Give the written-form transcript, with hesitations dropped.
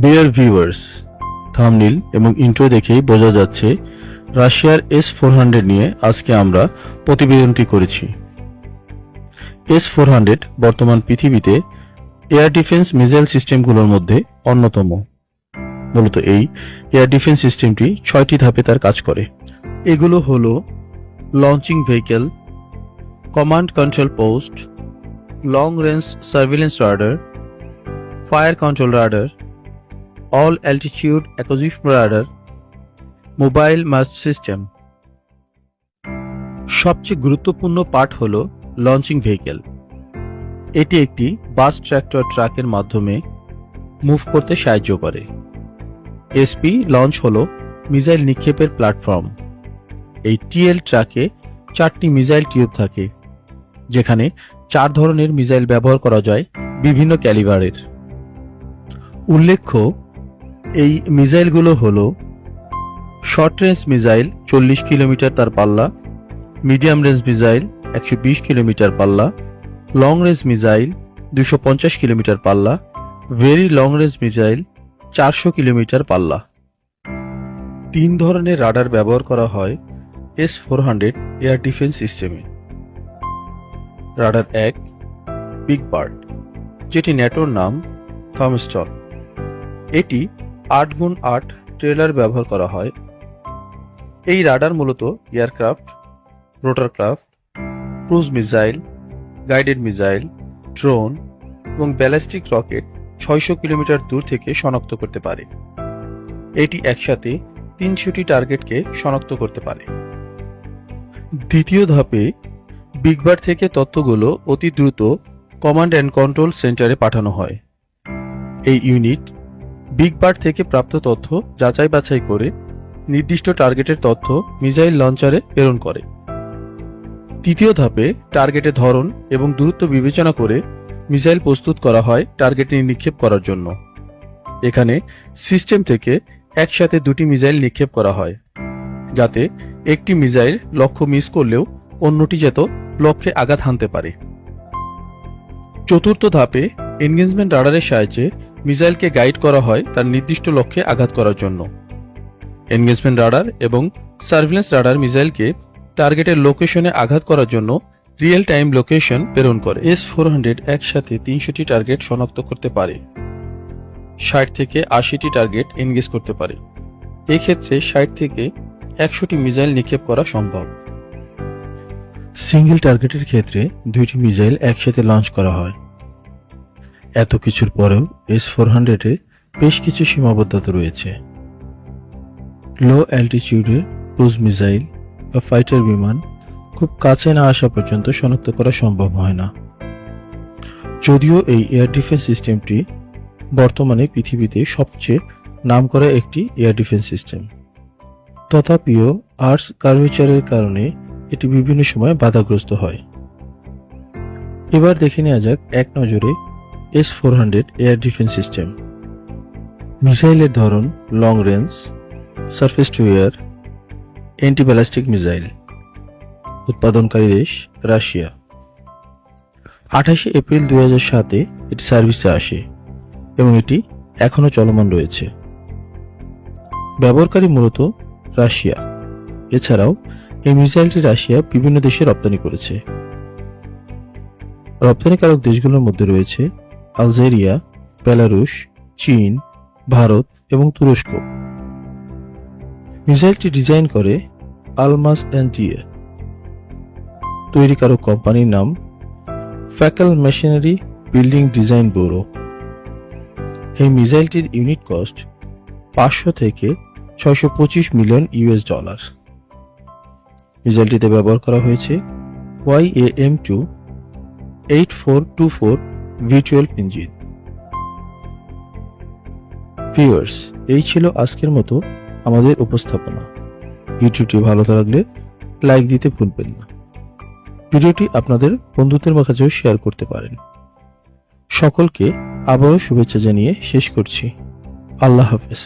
Dear viewers, thumbnail এবং intro দেখেই বোঝা যাচ্ছে রাশিয়ার S-400 নিয়ে আজকে আমরা প্রতিবেদনটি করেছি। S-400 বর্তমান পৃথিবীতে এয়ার ডিফেন্স মিসাইল সিস্টেমগুলোর মধ্যে অন্যতম। মূলত এই এয়ার ডিফেন্স সিস্টেমটি 6টি ধাপে তার কাজ করে। এগুলো হলো launching vehicle, command control post, long range surveillance radar, fire control radar, all altitude acquisition radar, mobile must system. সবচেয়ে গুরুত্বপূর্ণ পার্ট হল লঞ্চিং ভেহিকেল। এটি একটি বাস ট্র্যাক্টর ট্রাকের মাধ্যমে মুভ করতে সাহায্য করে। এসপি লঞ্চ হল মিসাইল নিক্ষেপের প্ল্যাটফর্ম। এই টিএল ট্রাকে 4টি মিসাইল টিউব থাকে, যেখানে 4 ধরনের মিসাইল ব্যবহার করা যায় বিভিন্ন ক্যালিবারের। উল্লেখ্য, এই মিসাইলগুলো হল শর্ট রেঞ্জ মিসাইল 40 কিলোমিটার তার পাল্লা, মিডিয়াম রেঞ্জ মিসাইল 120 কিলোমিটার পাল্লা, লং রেঞ্জ মিসাইল 250 কিলোমিটার পাল্লা, very long range missile 400 kilometre পাল্লা। 3 ধরনের রাডার ব্যবহার করা হয় S-400 এয়ার ডিফেন্স সিস্টেমে। রাডার 1 বিগ বার্ড, যেটি ন্যাটোর নাম থার্মস্টল। এটি 8x8 ট্রেলার ব্যবহার করা হয়। এই রাডার মূলত aircraft, rotorcraft, cruise missile, guided missile, drone এবং ব্যালিস্টিক রকেট 600 কিলোমিটার দূর থেকে শনাক্ত করতে পারে। এটি একসাথে 300টি টার্গেটকে শনাক্ত করতে পারে। দ্বিতীয় ধাপে বিগ বার্ড থেকে তথ্যগুলো অতি দ্রুত কমান্ড অ্যান্ড কন্ট্রোল সেন্টারে পাঠানো হয়। এই ইউনিট বিগ বার্ড থেকে প্রাপ্ত তথ্য যাচাই বাছাই করে নির্দিষ্ট টার্গেটের তথ্য মিসাইল লঞ্চারে প্রেরণ করে। তৃতীয় ধাপে টার্গেটের ধরন এবং দূরত্ব বিবেচনা করে মিসাইল প্রস্তুত করা হয় টার্গেটে নিক্ষেপ করার জন্য। এখানে সিস্টেম থেকে একসাথে 2টি মিসাইল নিক্ষেপ করা হয়, যাতে একটি মিসাইল লক্ষ্য মিস করলেও অন্যটি যেন লক্ষ্যে আঘাত হানতে পারে। চতুর্থ ধাপে এনগেজমেন্ট রাডারের সাহায্যে মিসাইলকে গাইড করা হয় তার নির্দিষ্ট লক্ষ্যে আঘাত করার জন্য। এনগেজমেন্ট রাডার এবং সার্ভিলেন্স রাডার মিসাইলকে টার্গেটের লোকেশনে আঘাত করার জন্য রিয়েল টাইম লোকেশন প্রেরণ করে। S-400 একসাথে 300টি টার্গেট শনাক্ত করতে পারে, 60 থেকে 80টি টার্গেট এনগেজ করতে পারে। এক্ষেত্রে 60 থেকে 100টি মিসাইল নিক্ষেপ করা সম্ভব। সিঙ্গেল টার্গেটের ক্ষেত্রে 2টি মিসাইল একসাথে লঞ্চ করা হয়। এত কিছুর পরেও S-400-এ বেশ কিছু সীমাবদ্ধতা রয়েছে। লো অ্যালটিটিউডে ক্রুজ মিসাইল বা ফাইটার বিমান খুব কাছে না আসা পর্যন্ত শনাক্ত করা সম্ভব হয় না। যদিও এই এয়ার ডিফেন্স সিস্টেমটি বর্তমানে পৃথিবীতে সবচেয়ে নামকরা একটি এয়ার ডিফেন্স সিস্টেম, তথাপিও আর্থ কার্ভেচারের কারণে এটি বিভিন্ন সময় বাধাগ্রস্ত হয়। এবার দেখে নেওয়া যাক এক নজরে S-400 এয়ার ডিফেন্স সিস্টেম। মিসাইলের ধরন long range, surface two air, anti ballistic missile. উৎপাদনকারী দেশ রাশিয়া। 28 এপ্রিল 2007-এ এটি সার্ভিসে আসে এবং এটি এখনও চলমান রয়েছে। ব্যবহারকারী মূলত রাশিয়া। এছাড়াও এই মিসাইলটি রাশিয়া বিভিন্ন দেশে রপ্তানি করেছে। রপ্তানিকারক দেশগুলোর মধ্যে রয়েছে আলজেরিয়া, বেলারুশ, চীন, ভারত এবং তুরস্ক। মিসাইলটি ডিজাইন করে আলমাস এনটিএ। তৈরিকারক কোম্পানির নাম ফ্যাকেল মেশিনারি বিল্ডিং ডিজাইন ব্যুরো। এই মিসাইলটির ইউনিট কস্ট 500 থেকে 625 মিলিয়ন $। মিসাইলটিতে ব্যবহার করা হয়েছে YAM-2 8424 V12 ইঞ্জিন। ভিউয়ার্স, এই ছিল আজকের মতো আমাদের উপস্থাপনা। ভিডিওটি ভালো লাগলে লাইক দিতে ভুলবেন না। ভিডিওটি আপনাদের বন্ধুদের মাঝেও শেয়ার করতে পারেন। সকলকে আবারও শুভেচ্ছা জানিয়ে শেষ করছি। আল্লাহ হাফেজ।